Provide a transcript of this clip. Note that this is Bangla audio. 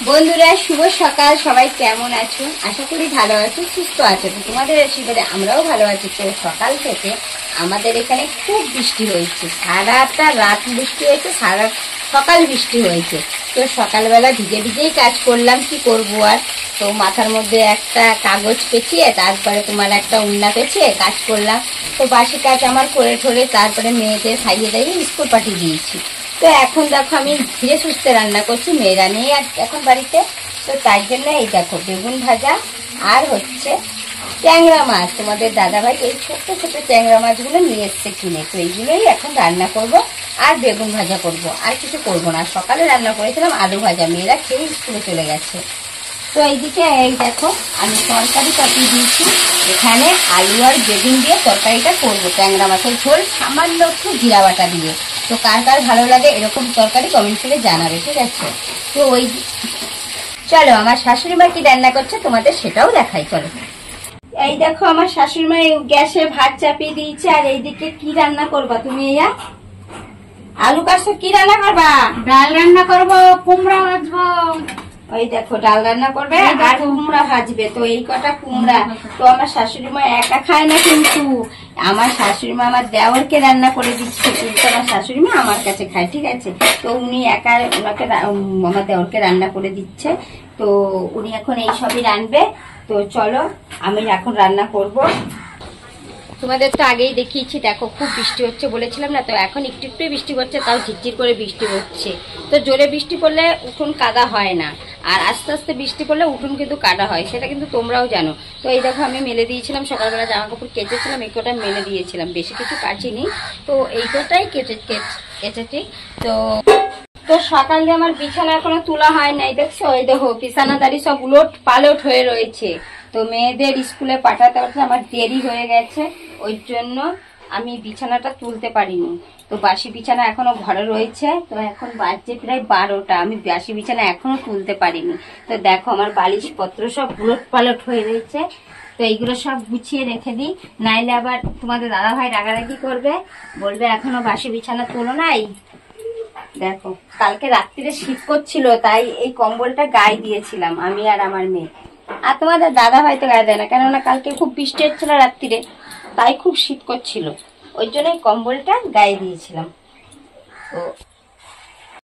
বন্ধুরা শুভ সকাল। সবাই কেমন আছো? আশা করি ভালো আছো, সুস্থ আছো। তো তোমাদের আশীর্বাদে আমরাও ভালো আছি। তো সকাল থেকে আমাদের এখানে খুব বৃষ্টি হয়েছে, সারাটা রাত বৃষ্টি হয়েছে, সারা সকাল বৃষ্টি হয়েছে। তো সকালবেলা ভিজে ভিজেই কাজ করলাম, কি করবো আর। তো মাথার মধ্যে একটা কাগজ পেঁচিয়ে তারপরে তোমার একটা উন্না পেঁচিয়ে কাজ করলাম। তো বাসি কাজ আমার করে ঠরে তারপরে মেয়েকে খাইয়ে দাইয়ে স্কুল পাঠিয়ে দিয়েছি। তো এখন দেখো আমি ধীরে সুস্থে রান্না করছি, মেয়েরা নেই আর এখন বাড়িতে। তো তার জন্য এই দেখো বেগুন ভাজা আর হচ্ছে ট্যাংরা মাছ। তোমাদের দাদাভাই এই ছোট্ট ছোট্ট ট্যাংরা মাছগুলো নিয়ে এসছে কিনে, তো এইগুলোই এখন রান্না করব আর বেগুন ভাজা করব, আর কিছু করব না। সকালে রান্না করেছিলাম আলু ভাজা, মেয়েরা খেয়ে স্কুলে চলে গেছে। তো এইদিকে এই দেখো আমি তরকারি চাপিয়ে দিয়েছি, এখানে আলু আর বেগুন দিয়ে তরকারিটা করবো, ট্যাংরা মাছের ঝোল সামান্য একটু জিরা বাটা দিয়ে। তো কার কার ভালো লাগে এরকম তরকারি কমেন্ট করে জানাবে, ঠিক আছে? তো ওই চলো আমার শাশুড়ি মা কি রান্না করছে তোমাদের সেটাও দেখাই, চলো। এই দেখো আমার শাশুড়ি মা গ্যাসে ভাত চাপিয়ে দিয়েছে, আর এইদিকে কি রান্না করবা তুমি? ইয়া আলু কাটছো, কি রান্না করবা? ডাল রান্না করবো, কুমড়া ভাজবো। ওই দেখো ডাল রান্না করবে আর কুমড়া ভাজবে। তো এই কটা কুমড়া তো আমার শাশুড়ি মা একা খায় না, কিন্তু আমার শাশুড়ি মা আমার দেওরকে রান্না করে দিচ্ছে, কিন্তু আমার শাশুড়ি মা আমার কাছে খায়, ঠিক আছে? তো উনি একা ওনাকে আমার দেওরকে রান্না করে দিচ্ছে। তো উনি এখন এই সবই রানবে। তো চলো আমি এখন রান্না করব। তোমাদের তো আগেই দেখিয়েছি, দেখো খুব বৃষ্টি হচ্ছে বলেছিলাম না? তো এখন একটু একটু বৃষ্টি পড়ছে, তাও ঝিরঝির করে বৃষ্টি হচ্ছে। তো জোরে বৃষ্টি পড়লে উঠোন কাদা হয় না, আর আস্তে আস্তে বৃষ্টি পড়লে উঠোন কিন্তু কাদা হয়, সেটা কিন্তু তোমরাও জানো। তো এই দেখো আমি মেলে দিয়েছিলাম, সকালবেলা জামা কাপড় কেচেছিলাম, এই কটা মেলে দিয়েছিলাম, বেশি কিছু কাচিনি। তো এই কটাই কেচেছি। তো তো সকালে আমার বিছানা এখনো তোলা হয় নাই, দেখছো? এই দেখো বিছানাদারি সব উলট পালট হয়ে রয়েছে। তো মেয়েদের স্কুলে পাঠাতে পাঠাতে আমার দেরি হয়ে গেছে, ওই জন্য আমি বিছানাটা তুলতে পারিনি। তো বাসি বিছানা এখনো ঘরে রয়েছে। তো এখন বাজছে প্রায় 12টা, আমি বাসি বিছানা এখনো তুলতে পারিনি। তো দেখো আমার বালিশ পত্র সব উলট পালট হয়ে রয়েছে। তো এইগুলো সব গুছিয়ে রেখে দিই, নাইলে আবার তোমাদের দাদাভাই রাগারাগি করবে, বলবে এখনো বাসি বিছানা তোলো নাই। দেখো কালকে রাত্রিরে শীত করছিল, তাই এই কম্বলটা গায়ে দিয়েছিলাম আমি আর আমার মেয়ে। আর তোমাদের দাদা হয়তো গায়ে দেয় না, কেননা কালকে খুব বৃষ্টি হচ্ছিল রাত্রিরে, তাই খুব শীত করছিল, ওই জন্য এই কম্বলটা গায়ে দিয়েছিলাম। তো